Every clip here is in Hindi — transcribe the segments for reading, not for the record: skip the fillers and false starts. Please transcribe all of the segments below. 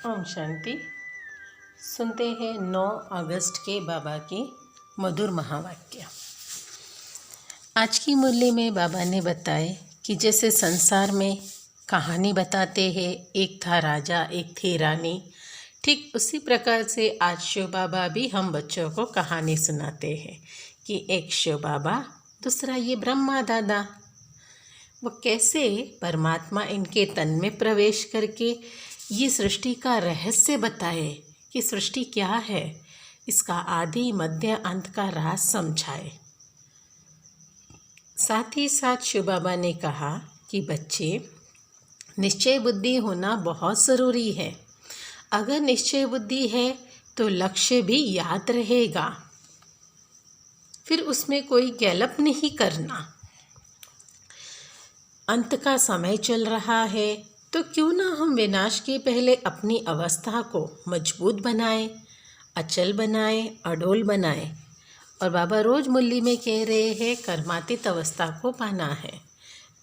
ओम शांति। सुनते हैं 9 अगस्त के बाबा के मधुर महावाक्य। आज की मुरली में बाबा ने बताए कि जैसे संसार में कहानी बताते हैं, एक था राजा एक थी रानी, ठीक उसी प्रकार से आज शिव बाबा भी हम बच्चों को कहानी सुनाते हैं कि एक शिव बाबा, दूसरा ये ब्रह्मा दादा, वो कैसे परमात्मा इनके तन में प्रवेश करके ये सृष्टि का रहस्य बताए कि सृष्टि क्या है, इसका आदि मध्य अंत का राज समझाए। साथ ही साथ शिव बाबा ने कहा कि बच्चे, निश्चय बुद्धि होना बहुत ज़रूरी है। अगर निश्चय बुद्धि है तो लक्ष्य भी याद रहेगा, फिर उसमें कोई गैलप नहीं करना। अंत का समय चल रहा है तो क्यों ना हम विनाश के पहले अपनी अवस्था को मजबूत बनाएं, अचल बनाएं, अडोल बनाएं। और बाबा रोज़ मुरली में कह रहे हैं कर्मातीत अवस्था को पाना है।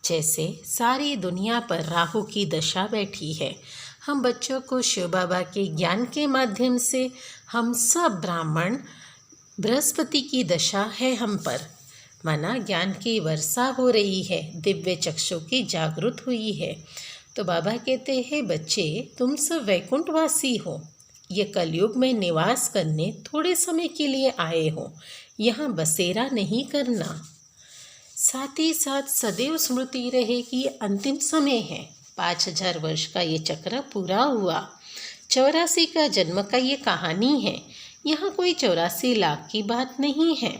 जैसे सारी दुनिया पर राहु की दशा बैठी है, हम बच्चों को शिव बाबा के ज्ञान के माध्यम से हम सब ब्राह्मण, बृहस्पति की दशा है हम पर, माना ज्ञान की वर्षा हो रही है, दिव्य चक्षु की जागृत हुई है। तो बाबा कहते हैं बच्चे, तुम सब वैकुंठवासी हो, ये कलयुग में निवास करने थोड़े समय के लिए आए हो, यहाँ बसेरा नहीं करना। साथ ही साथ सदैव स्मृति रहे कि अंतिम समय है, 5000 वर्ष का ये चक्र पूरा हुआ, 84 का जन्म का ये कहानी है, यहाँ कोई 84 लाख की बात नहीं है।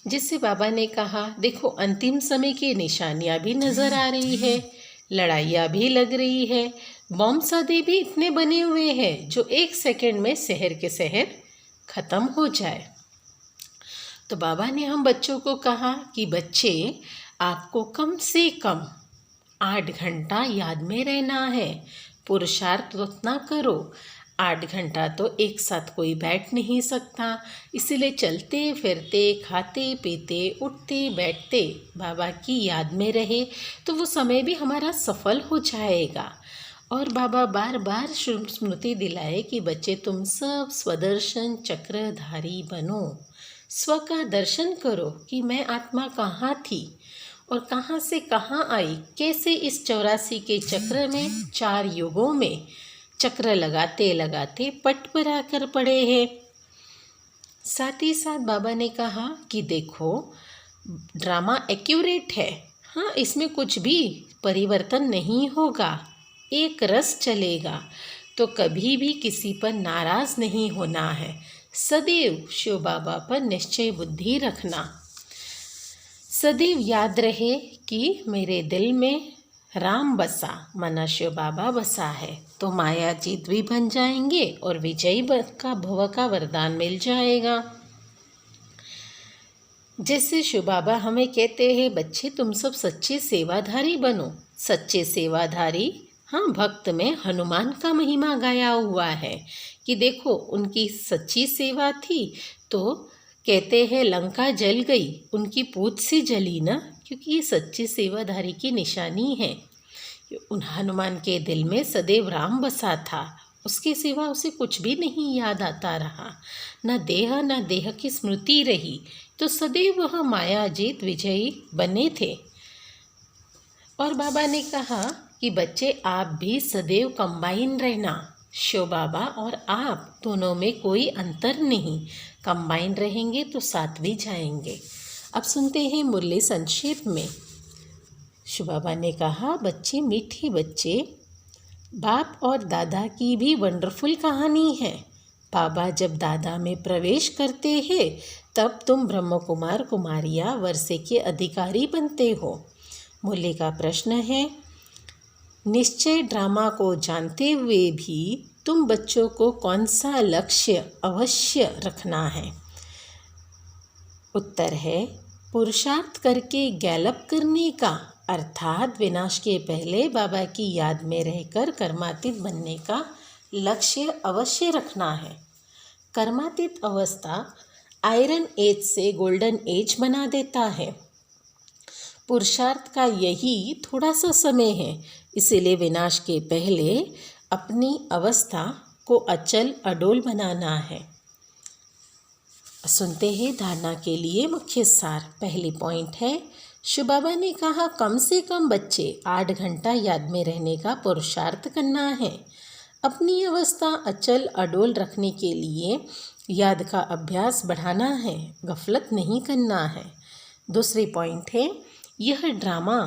जिससे बाबा ने कहा देखो अंतिम समय की निशानियाँ भी नज़र आ रही है, लड़ाइयाँ भी लग रही है, बॉम्ब सादे भी इतने बने हुए हैं जो 1 सेकंड में शहर के शहर ख़त्म हो जाए। तो बाबा ने हम बच्चों को कहा कि बच्चे, आपको कम से कम 8 घंटा याद में रहना है, पुरुषार्थ उतना करो। 8 घंटा तो एक साथ कोई बैठ नहीं सकता, इसीलिए चलते फिरते, खाते पीते, उठते बैठते बाबा की याद में रहे तो वो समय भी हमारा सफल हो जाएगा। और बाबा बार बार स्मृति दिलाए कि बच्चे, तुम सब स्वदर्शन चक्रधारी बनो, स्व का दर्शन करो कि मैं आत्मा कहाँ थी और कहाँ से कहाँ आई, कैसे इस 84 के चक्र में 4 युगों में चक्र लगाते लगाते पट पर आकर पड़े हैं। साथ ही साथ बाबा ने कहा कि देखो ड्रामा एक्यूरेट है, हाँ इसमें कुछ भी परिवर्तन नहीं होगा, एक रस चलेगा, तो कभी भी किसी पर नाराज़ नहीं होना है, सदैव शिव बाबा पर निश्चय बुद्धि रखना। सदैव याद रहे कि मेरे दिल में राम बसा, माना शिव बाबा बसा है, तो माया जीत भी बन जाएंगे और विजयी का भव का वरदान मिल जाएगा। जैसे शिव बाबा हमें कहते हैं बच्चे, तुम सब सच्चे सेवाधारी बनो। सच्चे सेवाधारी, हाँ, भक्त में हनुमान का महिमा गाया हुआ है कि देखो उनकी सच्ची सेवा थी तो कहते हैं लंका जल गई, उनकी पूछ सी जली ना, क्योंकि ये सच्ची सेवाधारी की निशानी है। उन हनुमान के दिल में सदैव राम बसा था, उसके सिवा उसे कुछ भी नहीं याद आता रहा, न देह की स्मृति रही, तो सदैव वह माया जीत विजयी बने थे। और बाबा ने कहा कि बच्चे, आप भी सदैव कंबाइन रहना, शिव बाबा और आप दोनों में कोई अंतर नहीं, कंबाइन रहेंगे तो साथ भी जाएंगे। अब सुनते हैं मुरली संक्षेप में। शिव बाबा ने कहा बच्चे, मीठे बच्चे, बाप और दादा की भी वंडरफुल कहानी है। बाबा जब दादा में प्रवेश करते हैं तब तुम ब्रह्म कुमार कुमारियाँ वर्षे के अधिकारी बनते हो। मुरली का प्रश्न है, निश्चय ड्रामा को जानते हुए भी तुम बच्चों को कौन सा लक्ष्य अवश्य रखना है? उत्तर है, पुरुषार्थ करके गैलप करने का, अर्थात विनाश के पहले बाबा की याद में रहकर कर्मातीत बनने का लक्ष्य अवश्य रखना है। कर्मातीत अवस्था आयरन एज से गोल्डन एज बना देता है। पुरुषार्थ का यही थोड़ा सा समय है, इसीलिए विनाश के पहले अपनी अवस्था को अचल अडोल बनाना है। सुनते हैं धारणा के लिए मुख्य सार। पहली पॉइंट है, शिव बाबा ने कहा कम से कम बच्चे 8 घंटा याद में रहने का पुरुषार्थ करना है। अपनी अवस्था अचल अडोल रखने के लिए याद का अभ्यास बढ़ाना है, गफलत नहीं करना है। दूसरी पॉइंट है, यह ड्रामा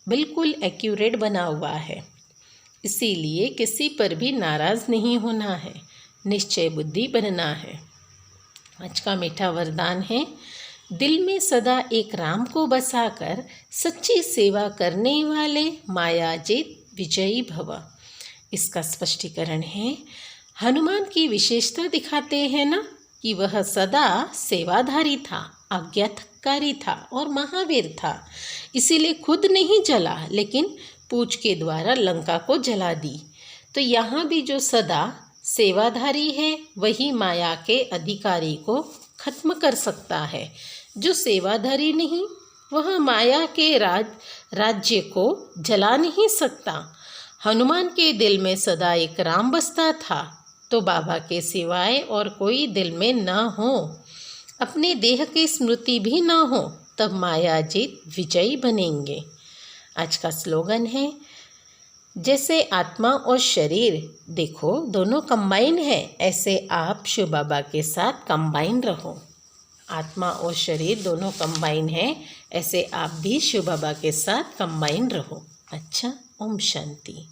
बिल्कुल एक्यूरेट बना हुआ है, इसीलिए किसी पर भी नाराज़ नहीं होना है, निश्चय बुद्धि बनना है। आज का मीठा वरदान है, दिल में सदा एक राम को बसाकर सच्ची सेवा करने वाले मायाजित विजयी भव। इसका स्पष्टीकरण है, हनुमान की विशेषता दिखाते हैं ना कि वह सदा सेवाधारी था, आज्ञाकारी था और महावीर था। इसीलिए खुद नहीं जला, लेकिन पूछ के द्वारा लंका को जला दी। तो यहाँ भी जो सदा सेवाधारी है वही माया के अधिकारी को खत्म कर सकता है। जो सेवाधारी नहीं वह माया के राज्य को जला नहीं सकता। हनुमान के दिल में सदा एक राम बसता था, तो बाबा के सिवाय और कोई दिल में न हो, अपने देह की स्मृति भी न हो, तब मायाजित विजयी बनेंगे। आज का स्लोगन है, जैसे आत्मा और शरीर देखो दोनों कंबाइन है, ऐसे आप शिव बाबा के साथ कंबाइन रहो। आत्मा और शरीर दोनों कंबाइन है, ऐसे आप भी शिव बाबा के साथ कंबाइन रहो। अच्छा, ओम शांति।